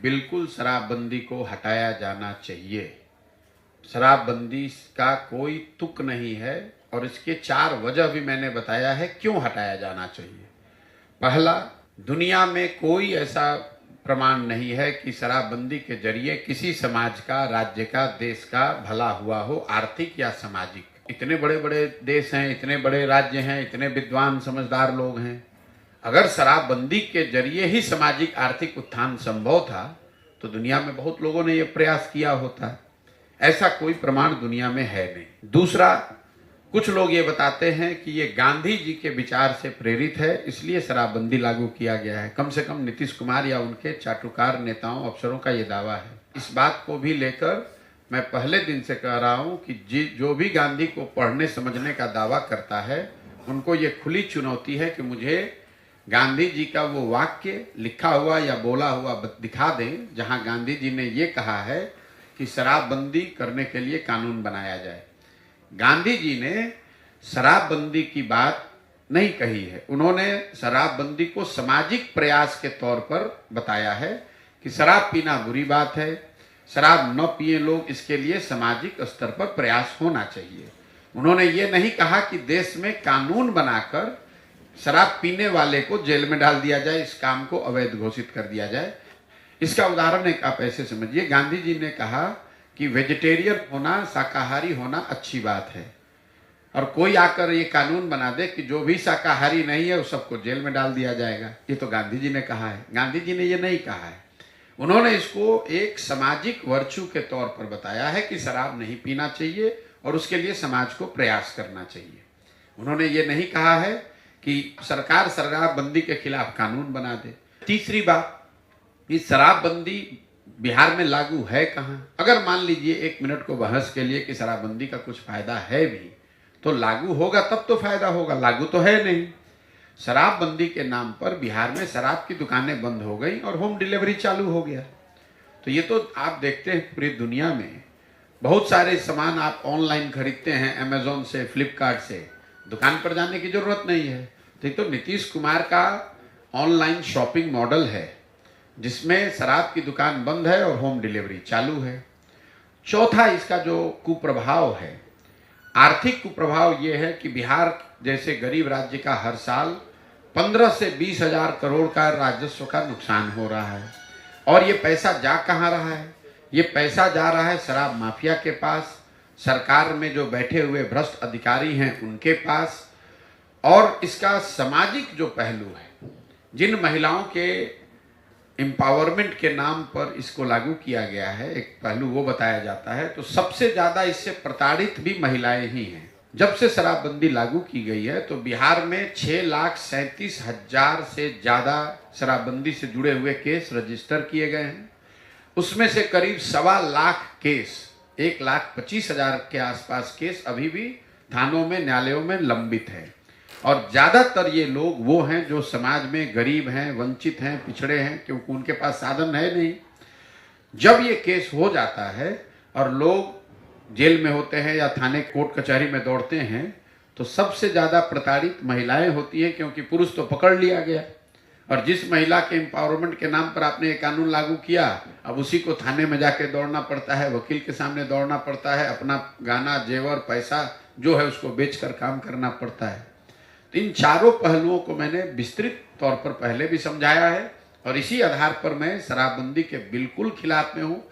बिल्कुल शराबबंदी को हटाया जाना चाहिए। शराबबंदी का कोई तुक नहीं है और इसके 4 वजह भी मैंने बताया है क्यों हटाया जाना चाहिए। पहला, दुनिया में कोई ऐसा प्रमाण नहीं है कि शराबबंदी के जरिए किसी समाज का, राज्य का, देश का भला हुआ हो, आर्थिक या सामाजिक। इतने बड़े बड़े देश हैं, इतने बड़े राज्य हैं, इतने विद्वान समझदार लोग हैं। अगर शराबबंदी के जरिए ही सामाजिक आर्थिक उत्थान संभव था तो दुनिया में बहुत लोगों ने यह प्रयास किया होता। ऐसा कोई प्रमाण दुनिया में है नहीं। दूसरा, कुछ लोग ये बताते हैं कि ये गांधी जी के विचार से प्रेरित है, इसलिए शराबबंदी लागू किया गया है। कम से कम नीतीश कुमार या उनके चाटुकार नेताओं, अफसरों का ये दावा है। इस बात को भी लेकर मैं पहले दिन से कह रहा हूं कि जो भी गांधी को पढ़ने समझने का दावा करता है, उनको ये खुली चुनौती है कि मुझे गांधी जी का वो वाक्य लिखा हुआ या बोला हुआ दिखा दें जहां गांधी जी ने ये कहा है कि शराबबंदी करने के लिए कानून बनाया जाए। गांधी जी ने शराबबंदी की बात नहीं कही है। उन्होंने शराबबंदी को सामाजिक प्रयास के तौर पर बताया है कि शराब पीना बुरी बात है, शराब न पिए लोग, इसके लिए सामाजिक स्तर पर प्रयास होना चाहिए। उन्होंने ये नहीं कहा कि देश में कानून बनाकर शराब पीने वाले को जेल में डाल दिया जाए, इस काम को अवैध घोषित कर दिया जाए। इसका उदाहरण एक आप ऐसे समझिए, गांधी जी ने कहा कि वेजिटेरियन होना, शाकाहारी होना अच्छी बात है, और कोई आकर ये कानून बना दे कि जो भी शाकाहारी नहीं है उस सबको जेल में डाल दिया जाएगा। ये तो गांधी जी ने कहा है, गांधी जी ने ये नहीं कहा है। उन्होंने इसको एक सामाजिक वर्चू के तौर पर बताया है कि शराब नहीं पीना चाहिए और उसके लिए समाज को प्रयास करना चाहिए। उन्होंने ये नहीं कहा है कि सरकार शराबबंदी के खिलाफ कानून बना दे। तीसरी बात, ये शराबबंदी बिहार में लागू है कहाँ? अगर मान लीजिए 1 मिनट को बहस के लिए कि शराबबंदी का कुछ फायदा है भी, तो लागू होगा तब तो फायदा होगा, लागू तो है नहीं। शराबबंदी के नाम पर बिहार में शराब की दुकानें बंद हो गई और होम डिलीवरी चालू हो गया। तो ये तो आप देखते हैं पूरी दुनिया में बहुत सारे सामान आप ऑनलाइन खरीदते हैं, अमेजोन से, फ्लिपकार्ट से, दुकान पर जाने की जरूरत नहीं है। तो नीतीश कुमार का ऑनलाइन शॉपिंग मॉडल है जिसमें शराब की दुकान बंद है और होम डिलीवरी चालू है। चौथा, इसका जो कुप्रभाव है, आर्थिक कुप्रभाव ये है कि बिहार जैसे गरीब राज्य का हर साल 15 से 20 हजार करोड़ का राजस्व का नुकसान हो रहा है। और ये पैसा जा कहाँ रहा है? ये पैसा जा रहा है शराब माफिया के पास, सरकार में जो बैठे हुए भ्रष्ट अधिकारी हैं उनके पास। और इसका सामाजिक जो पहलू है, जिन महिलाओं के एम्पावरमेंट के नाम पर इसको लागू किया गया है, एक पहलू वो बताया जाता है, तो सबसे ज्यादा इससे प्रताड़ित भी महिलाएं ही हैं। जब से शराबबंदी लागू की गई है तो बिहार में 6,37,000 से ज्यादा शराबबंदी से जुड़े हुए केस रजिस्टर किए गए हैं। उसमें से करीब 1.25 लाख केस, 1,25,000 के आसपास केस अभी भी थानों में, न्यायालयों में लंबित है। और ज्यादातर ये लोग वो हैं जो समाज में गरीब हैं, वंचित हैं, पिछड़े हैं, क्योंकि उनके पास साधन है नहीं। जब ये केस हो जाता है और लोग जेल में होते हैं या थाने, कोर्ट कचहरी में दौड़ते हैं, तो सबसे ज्यादा प्रताड़ित महिलाएं होती हैं, क्योंकि पुरुष तो पकड़ लिया गया। और जिस महिला के एम्पावरमेंट के नाम पर आपने ये कानून लागू किया, अब उसी को थाने में जाके दौड़ना पड़ता है, वकील के सामने दौड़ना पड़ता है, अपना गाना, जेवर, पैसा जो है उसको बेचकर काम करना पड़ता है। तो इन चारों पहलुओं को मैंने विस्तृत तौर पर पहले भी समझाया है और इसी आधार पर मैं शराबबंदी के बिल्कुल खिलाफ में हूँ।